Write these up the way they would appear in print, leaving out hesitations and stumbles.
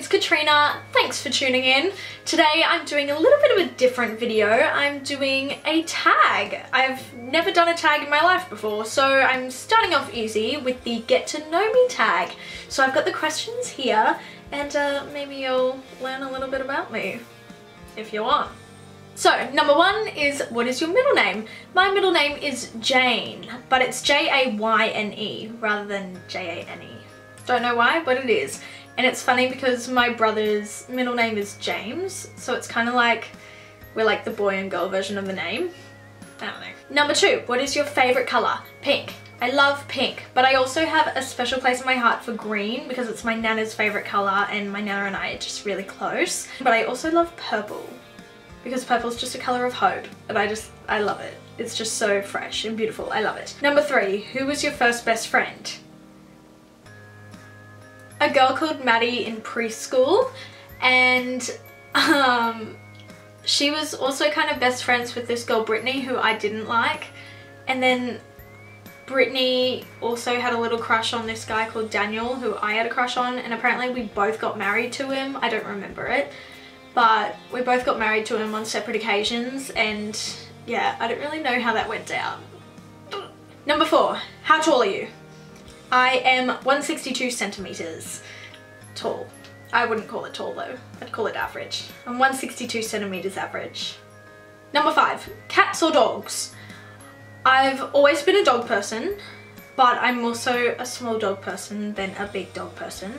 it's Katrina. Thanks for tuning in. Today I'm doing a little bit of a different video. I'm doing a tag. I've never done a tag in my life before, so I'm starting off easy with the get to know me tag. So I've got the questions here, and maybe you'll learn a little bit about me if you want. So, number one is, what is your middle name? My middle name is Jane, but it's Jayne rather than Jane. Don't know why, but it is. And it's funny because my brother's middle name is James, so it's kind of like we're like the boy and girl version of the name. I don't know. Number two, what is your favorite color? Pink. I love pink, but I also have a special place in my heart for green because it's my nana's favorite color and my nana and I are just really close. But I also love purple, because purple is just a color of hope, and I love it. It's just so fresh and beautiful. I love it. Number three, who was your first best friend? A girl called Maddie in preschool, and she was also kind of best friends with this girl Brittany, who I didn't like, and then Brittany also had a little crush on this guy called Daniel, who I had a crush on, and apparently we both got married to him. I don't remember it. But we both got married to him on separate occasions, and yeah, I don't really know how that went down. Number four, how tall are you? I am 162 centimeters tall. I wouldn't call it tall though, I'd call it average. I'm 162 centimeters average. Number five, cats or dogs? I've always been a dog person, but I'm also a small dog person than a big dog person.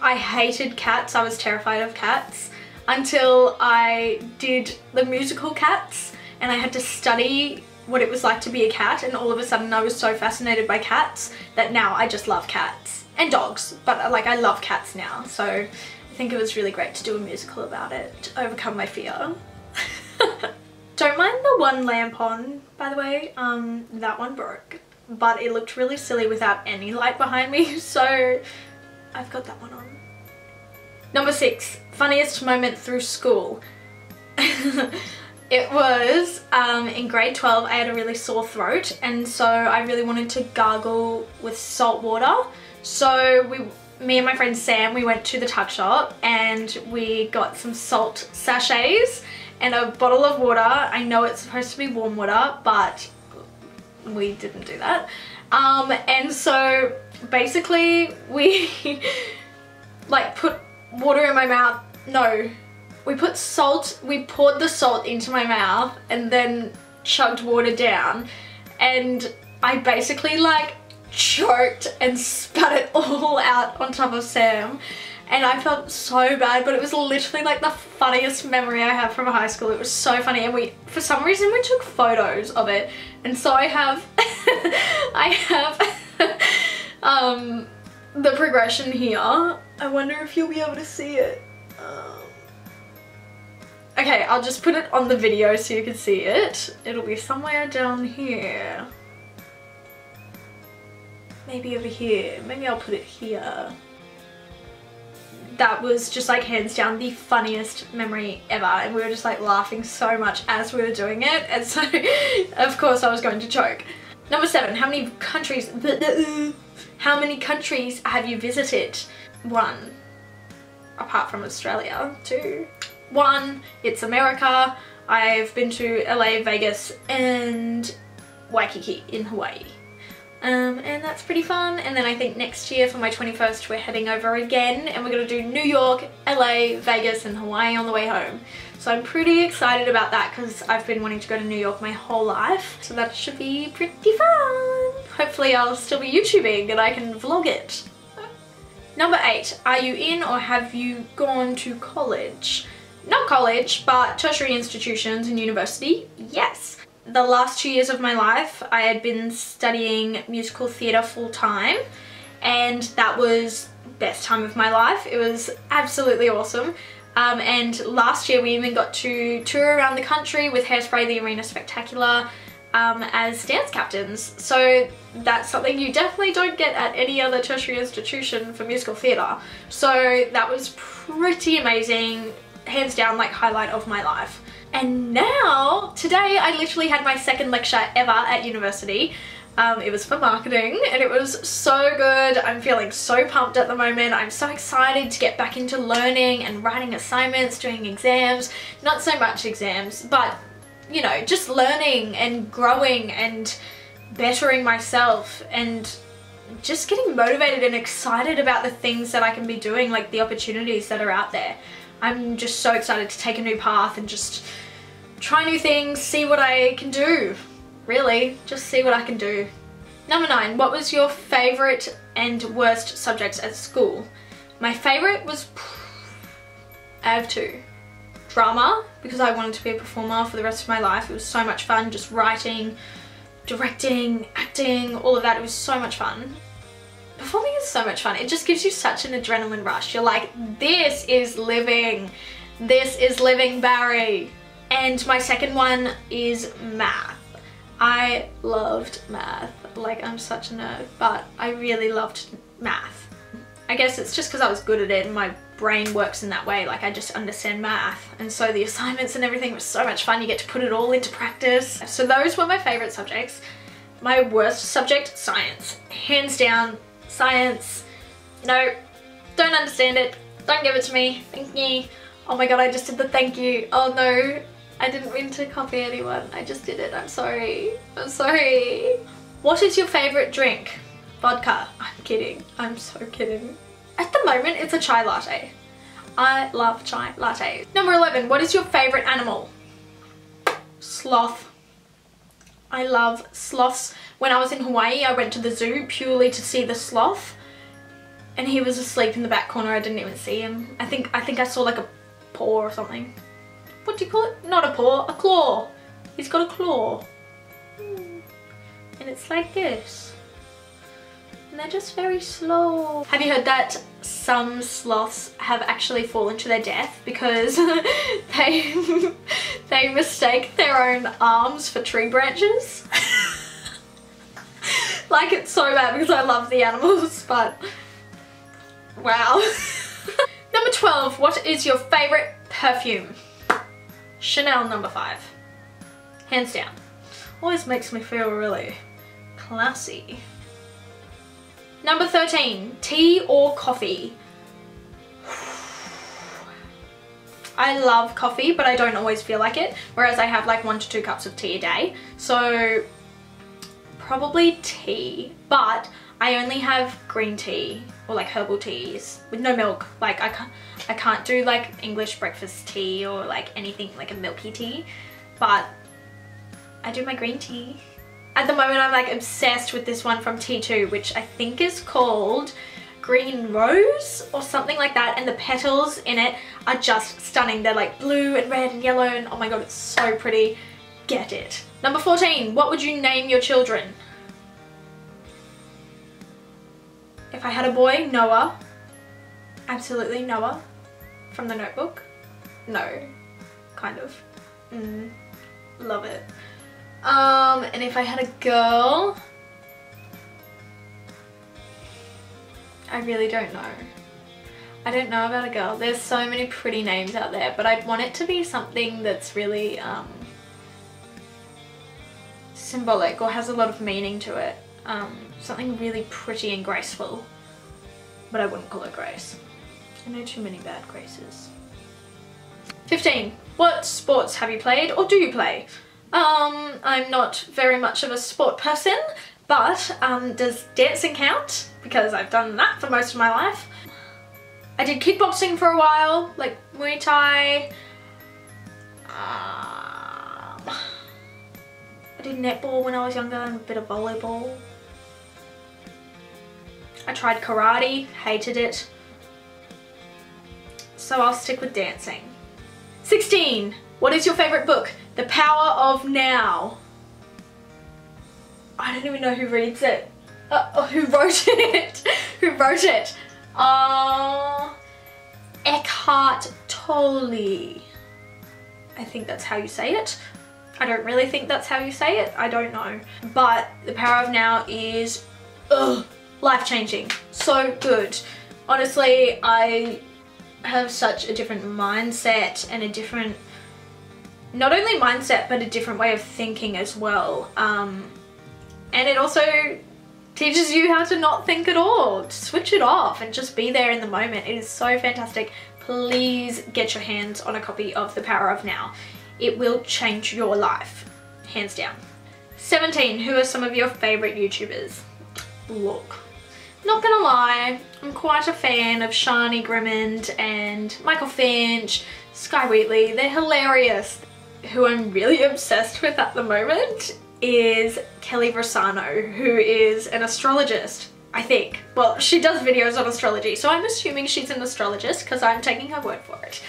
I hated cats, I was terrified of cats, until I did the musical Cats, and I had to study what it was like to be a cat, and all of a sudden I was so fascinated by cats that now I just love cats. And dogs, but like I love cats now, so I think it was really great to do a musical about it to overcome my fear. Don't mind the one lamp on, by the way, that one broke, but it looked really silly without any light behind me, so I've got that one on. Number six, funniest moment through school. It was in grade 12, I had a really sore throat, and so I really wanted to gargle with salt water. So me and my friend Sam, we went to the tuck shop and we got some salt sachets and a bottle of water. I know it's supposed to be warm water, but we didn't do that. And so basically we like put water in my mouth. No, we poured the salt into my mouth and then chugged water down, and I basically like choked and spat it all out on top of Sam, and I felt so bad, but it was literally like the funniest memory I have from high school. It was so funny, and for some reason we took photos of it, and so I have the progression here. I wonder if you'll be able to see it. Okay, I'll just put it on the video so you can see it. It'll be somewhere down here. Maybe over here. Maybe I'll put it here. That was just like hands down the funniest memory ever, and we were just like laughing so much as we were doing it, and so of course I was going to choke. Number seven, how many countries have you visited? One. Apart from Australia. Two. One, it's America. I've been to LA, Vegas, and Waikiki in Hawaii. And that's pretty fun. And then I think next year for my 21st we're heading over again, and we're gonna do New York, LA, Vegas, and Hawaii on the way home. So I'm pretty excited about that because I've been wanting to go to New York my whole life. So that should be pretty fun. Hopefully I'll still be YouTubing and I can vlog it. Number eight, are you in or have you gone to college? Not college, but tertiary institutions and university, yes. The last 2 years of my life, I had been studying musical theatre full time, and that was best time of my life. It was absolutely awesome. And last year we even got to tour around the country with Hairspray the Arena Spectacular as dance captains. So that's something you definitely don't get at any other tertiary institution for musical theatre. So that was pretty amazing, hands down like highlight of my life. And now, today I literally had my second lecture ever at university. It was for marketing and it was so good. I'm feeling so pumped at the moment. I'm so excited to get back into learning and writing assignments, doing exams. Not so much exams, but you know, just learning and growing and bettering myself and just getting motivated and excited about the things that I can be doing, like the opportunities that are out there. I'm just so excited to take a new path and just try new things, see what I can do. Really, just see what I can do. Number 9, what was your favourite and worst subjects at school? My favourite was, I have 2. Drama, because I wanted to be a performer for the rest of my life. It was so much fun, just writing, directing, acting, all of that. It was so much fun. Performing is so much fun. It just gives you such an adrenaline rush. You're like, this is living. This is living, Barry. And my second one is math. I loved math. Like, I'm such a nerd, but I really loved math. I guess it's just because I was good at it and my brain works in that way. Like, I just understand math. And so the assignments and everything was so much fun. You get to put it all into practice. So those were my favorite subjects. My worst subject, science. Hands down, science. No, don't understand it. Don't give it to me. Thank you. Oh my god, I just did the thank you. Oh no. I didn't mean to copy anyone. I just did it. I'm sorry. I'm sorry. What is your favorite drink? Vodka. I'm kidding. I'm so kidding. At the moment, it's a chai latte. I love chai latte. Number 11. What is your favorite animal? Sloth. I love sloths. When I was in Hawaii, I went to the zoo purely to see the sloth. And he was asleep in the back corner. I didn't even see him. I think I saw like a paw or something. What do you call it? Not a paw, a claw. He's got a claw. And it's like this. And they're just very slow. Have you heard that some sloths have actually fallen to their death because they mistake their own arms for tree branches? Like, it's so bad because I love the animals, but wow. Number 12, what is your favorite perfume? Chanel number 5. Hands down. Always makes me feel really classy. Number 13, tea or coffee? I love coffee, but I don't always feel like it, whereas I have like 1 to 2 cups of tea a day. So probably tea, but I only have green tea or like herbal teas with no milk. Like I can't do like English breakfast tea or like anything like a milky tea, but I do my green tea. At the moment, I'm like obsessed with this one from T2, which I think is called Green Rose or something like that, and the petals in it are just stunning. They're like blue and red and yellow, and oh my god, it's so pretty. Get it. Number 14, what would you name your children? If I had a boy, Noah. Absolutely Noah. From The Notebook. No. Kind of. Love it. And if I had a girl, I really don't know. I don't know about a girl. There's so many pretty names out there, but I'd want it to be something that's really symbolic or has a lot of meaning to it. Something really pretty and graceful, but I wouldn't call it Grace. I know too many bad Graces. 15. What sports have you played or do you play? I'm not very much of a sport person, but does dancing count? Because I've done that for most of my life. I did kickboxing for a while, like Muay Thai. I did netball when I was younger and a bit of volleyball. I tried karate, hated it. So I'll stick with dancing. 16. What is your favourite book? The Power of Now. I don't even know who reads it. Who wrote it? Who wrote it? Eckhart Tolle. I think that's how you say it. I don't really think that's how you say it. I don't know. But The Power of Now is life-changing. So good. Honestly, I have such a different mindset and a different, not only mindset, but a different way of thinking as well. And it also teaches you how to not think at all. Switch it off and just be there in the moment. It is so fantastic. Please get your hands on a copy of The Power of Now. It will change your life, hands down. 17, who are some of your favorite YouTubers? Look, not gonna lie, I'm quite a fan of Shani Grimmond and Michael Finch, Sky Wheatley. They're hilarious. Who I'm really obsessed with at the moment is Kelly Versano, who is an astrologist, I think. Well, she does videos on astrology, so I'm assuming she's an astrologist because I'm taking her word for it.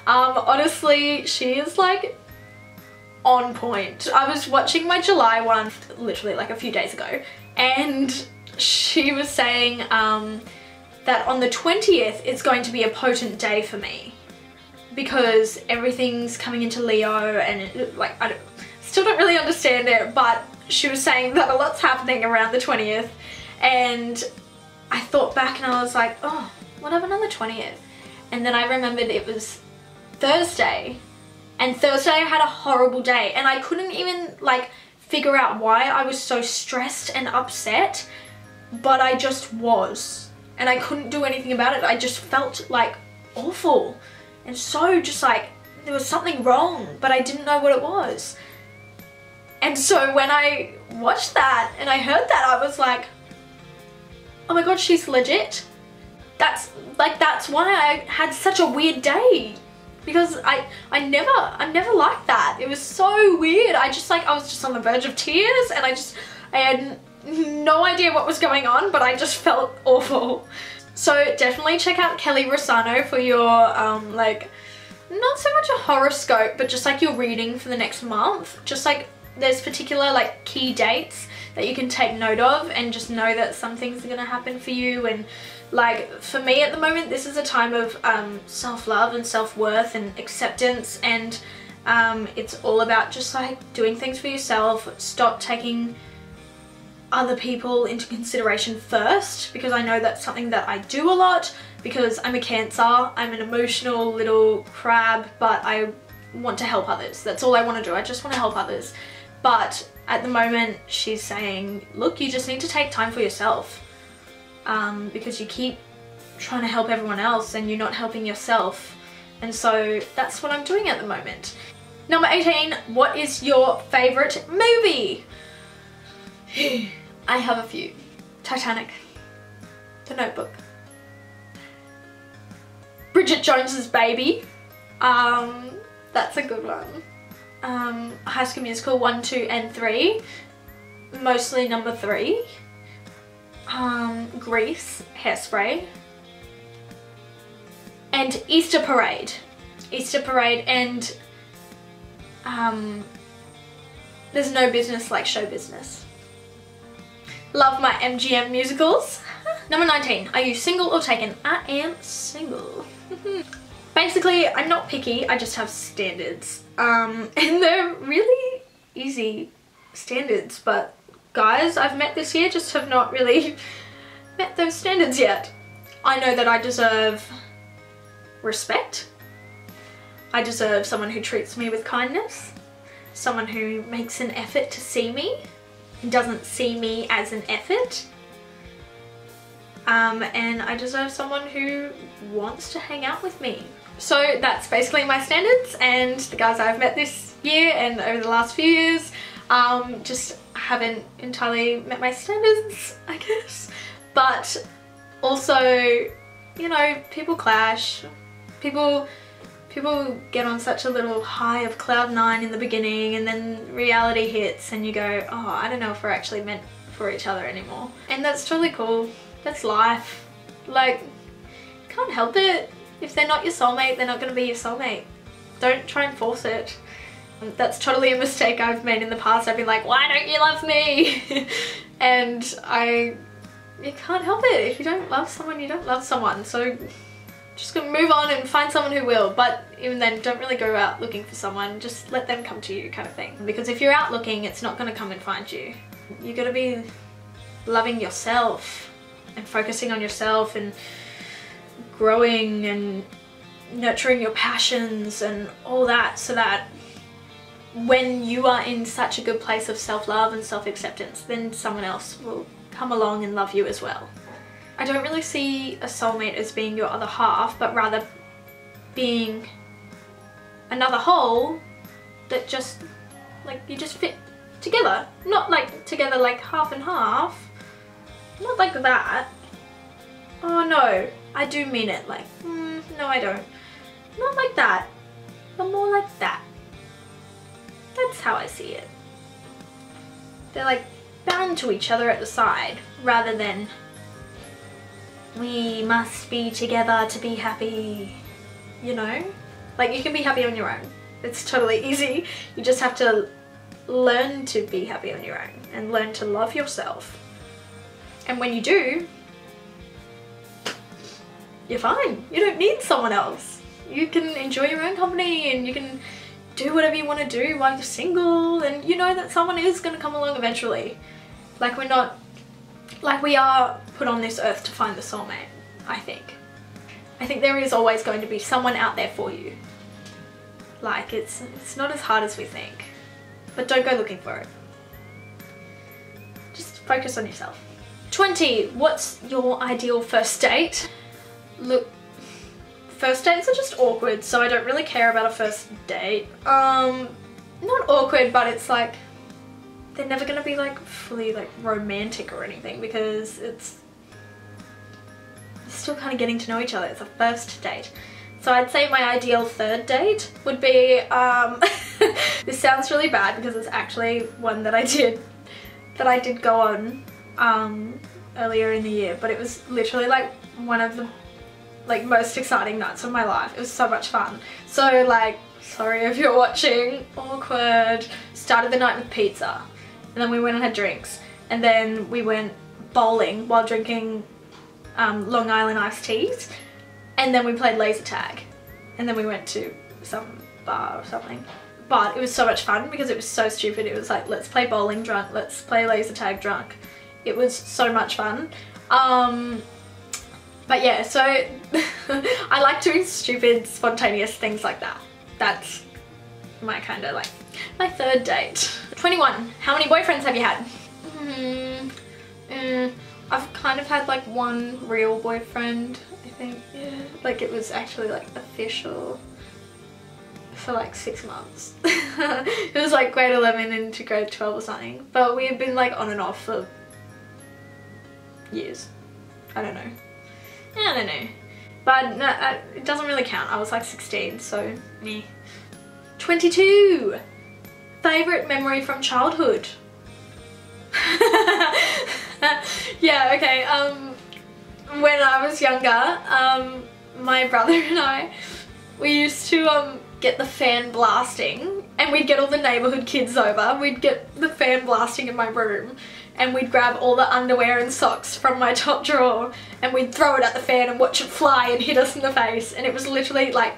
Honestly, she is like on point. I was watching my July one literally like a few days ago, and she was saying that on the 20th it's going to be a potent day for me because everything's coming into Leo, and I still don't really understand it, but she was saying that a lot's happening around the 20th, and I thought back and I was like, oh, what happened on the 20th? And then I remembered it was Thursday, and Thursday I had a horrible day, and I couldn't even like figure out why I was so stressed and upset, but I just was, and I couldn't do anything about it. I just felt like awful, and so just like there was something wrong, but I didn't know what it was. And so when I watched that and I heard that, I was like, oh my god, she's legit. That's why I had such a weird day, because I'm never like that. It was so weird. I was just on the verge of tears, and I had no idea what was going on, but I just felt awful. So definitely check out Kelly Rossano for your like, not so much a horoscope, but just like your reading for the next month. Just like there's particular like key dates that you can take note of, and just know that some things are gonna happen for you. And like for me at the moment, this is a time of self-love and self-worth and acceptance, and it's all about just like doing things for yourself. Stop taking other people into consideration first, because I know that's something that I do a lot, because I'm a Cancer. I'm an emotional little crab, but I want to help others. That's all I want to do. I just want to help others. But at the moment she's saying, look, you just need to take time for yourself, because you keep trying to help everyone else and you're not helping yourself. And so that's what I'm doing at the moment. Number 18, what is your favorite movie? I have a few. Titanic, The Notebook, Bridget Jones's Baby, that's a good one. High School Musical 1, 2 and 3, mostly number 3. Grease, Hairspray, and Easter Parade. Easter Parade and There's No Business Like Show Business. Love my MGM musicals. Number 19, are you single or taken? I am single. Basically, I'm not picky, I just have standards. And they're really easy standards, but guys I've met this year just have not really met those standards yet. I know that I deserve respect. I deserve someone who treats me with kindness. Someone who makes an effort to see me. Doesn't see me as an effort. And I deserve someone who wants to hang out with me. So that's basically my standards, and the guys I've met this year and over the last few years just haven't entirely met my standards, I guess. But also, you know, people clash. People get on such a little high of cloud 9 in the beginning, and then reality hits and you go, oh, I don't know if we're actually meant for each other anymore. And that's totally cool. That's life. Like, you can't help it. If they're not your soulmate, they're not going to be your soulmate. Don't try and force it. That's totally a mistake I've made in the past. I've been like, why don't you love me? And you can't help it. If you don't love someone, you don't love someone. So just gonna move on and find someone who will. But even then, don't really go out looking for someone. Just let them come to you, kind of thing. Because if you're out looking, it's not gonna come and find you. You gotta be loving yourself and focusing on yourself and growing and nurturing your passions and all that, so that when you are in such a good place of self-love and self-acceptance, then someone else will come along and love you as well. I don't really see a soulmate as being your other half, but rather being another whole that just, like, you just fit together. Not like together like half and half. Not like that. Oh no, I do mean it like, no I don't. Not like that, but more like that. That's how I see it. They're like bound to each other at the side, rather than we must be together to be happy, you know? Like, you can be happy on your own. It's totally easy. You just have to learn to be happy on your own and learn to love yourself. And when you do, you're fine. You don't need someone else. You can enjoy your own company and you can do whatever you want to do while you're single, and you know that someone is going to come along eventually. Like, we are put on this earth to find the soulmate, I think. I think there is always going to be someone out there for you. Like, it's not as hard as we think. But don't go looking for it. Just focus on yourself. 20. What's your ideal first date? Look, first dates are just awkward, so I don't really care about a first date. Not awkward, but it's like, they're never gonna be like fully like romantic or anything, because it's still kind of getting to know each other. It's a first date. So I'd say my ideal third date would be, this sounds really bad because it's actually one that I did go on earlier in the year, but it was literally like one of the like most exciting nights of my life. It was so much fun. So like, sorry if you're watching, awkward. Started the night with pizza, and then we went and had drinks, and then we went bowling while drinking Long Island iced teas, and then we played laser tag, and then we went to some bar or something. But it was so much fun because it was so stupid. It was like, let's play bowling drunk, let's play laser tag drunk. It was so much fun. But yeah, so I like doing stupid, spontaneous things like that. That's my kind of like, my third date. 21. How many boyfriends have you had? I've kind of had like one real boyfriend, I think. Yeah, like it was actually like official for like 6 months. It was like grade 11 into grade 12 or something. But we had been like on and off for years. I don't know. But no, it doesn't really count. I was like 16, so meh. 22. Favorite memory from childhood. Yeah, okay. When I was younger, my brother and I, we used to get the fan blasting, and we'd get all the neighborhood kids over. We'd get the fan blasting in my room, and we'd grab all the underwear and socks from my top drawer, and we'd throw it at the fan and watch it fly and hit us in the face. And it was literally like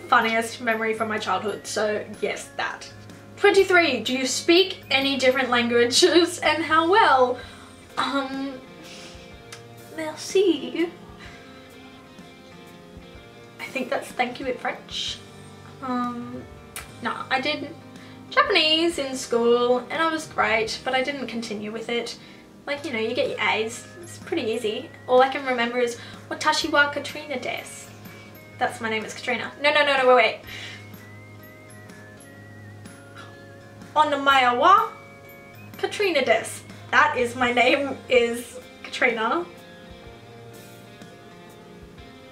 funniest memory from my childhood. So yes, that. 23. Do you speak any different languages, and how well? Merci. I think that's thank you in French. No, I did Japanese in school and I was great, but I didn't continue with it. Like, you know, you get your A's. It's pretty easy. All I can remember is Watashi wa Katrina desu. That's my name is Katrina. No, wait. Onamaya wa Katrina desu. That is, my name is Katrina.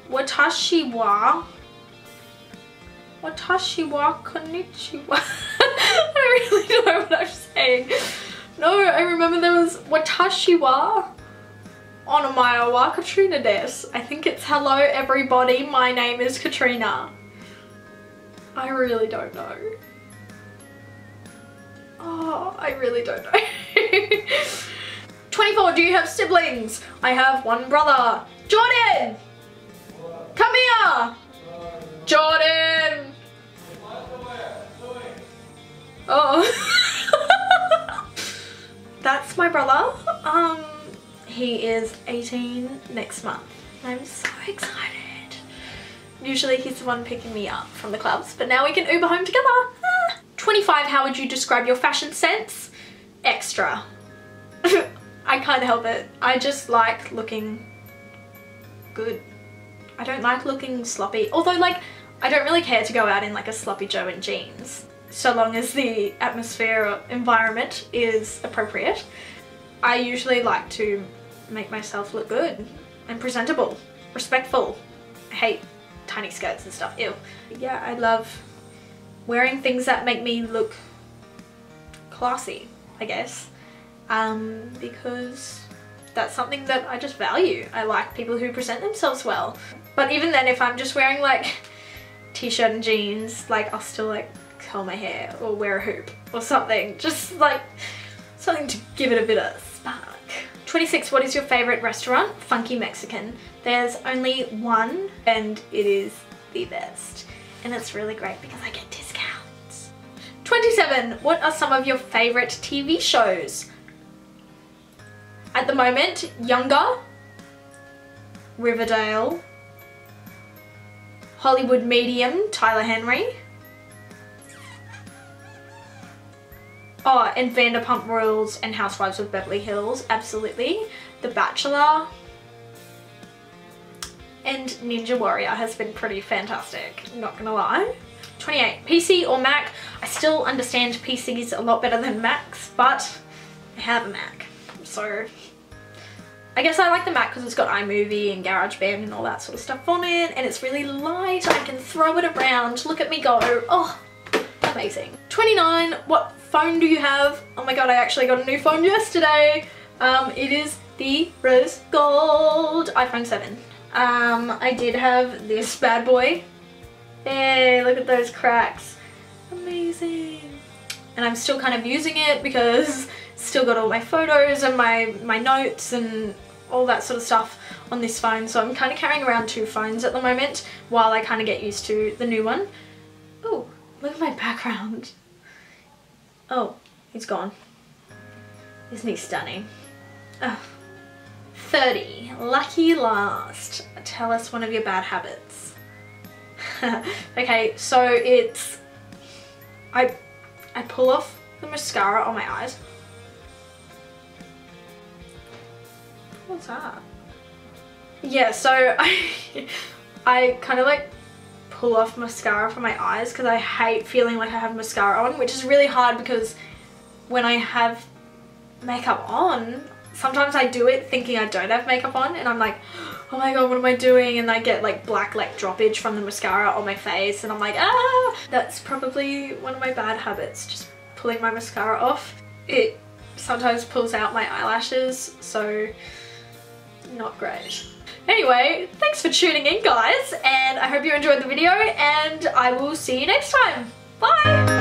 Watashi wa konnichiwa. I don't really know what I'm saying. No, I remember there was Watashi wa Onamaya wa Katrina desu. I think it's hello everybody, my name is Katrina. I really don't know. Oh, I really don't know. 24. Do you have siblings? I have one brother. Jordan! Come here! Jordan! Oh. That's my brother. He is 18 next month. I'm so excited. Usually he's the one picking me up from the clubs, but now we can Uber home together. 25, how would you describe your fashion sense? Extra. I can't help it. I just like looking good. I don't like looking sloppy. Although, like, I don't really care to go out in like a sloppy Joe and jeans, so long as the atmosphere or environment is appropriate. I usually like to make myself look good and presentable, respectful. I hate tiny skirts and stuff, ew. Yeah, I love wearing things that make me look classy, I guess, because that's something that I just value. I like people who present themselves well. But even then, if I'm just wearing like t-shirt and jeans, like I'll still like curl my hair or wear a hoop or something, just like something to give it a bit of spark. 26, what is your favorite restaurant? Funky Mexican. There's only one and it is the best, and it's really great because I get discounts. 27, what are some of your favorite TV shows? At the moment, Younger, Riverdale, Hollywood Medium, Tyler Henry. Oh, and Vanderpump Rules and Housewives of Beverly Hills, absolutely. The Bachelor. And Ninja Warrior has been pretty fantastic, not gonna lie. 28, PC or Mac? I still understand PCs a lot better than Macs, but I have a Mac. So I guess I like the Mac because it's got iMovie and GarageBand and all that sort of stuff on it, and it's really light. I can throw it around. Look at me go. Oh, amazing. 29, what phone do you have? Oh my god, I actually got a new phone yesterday. It is the rose gold iPhone 7. I did have this bad boy. Hey, look at those cracks. Amazing. And I'm still kind of using it because still got all my photos and my notes and all that sort of stuff on this phone. So I'm kind of carrying around two phones at the moment while I kind of get used to the new one. Oh, look at my background. Oh, he's gone. Isn't he stunning? Oh. 30, lucky last. Tell us one of your bad habits. Okay, so it's, I pull off the mascara on my eyes. What's that? Yeah, so I kind of like pull off mascara from my eyes because I hate feeling like I have mascara on, which is really hard because when I have makeup on, sometimes I do it thinking I don't have makeup on and I'm like, oh my god, what am I doing? And I get like black like droppage from the mascara on my face and I'm like, ah! That's probably one of my bad habits, just pulling my mascara off. It sometimes pulls out my eyelashes, so not great. Anyway, thanks for tuning in guys, and I hope you enjoyed the video and I will see you next time. Bye!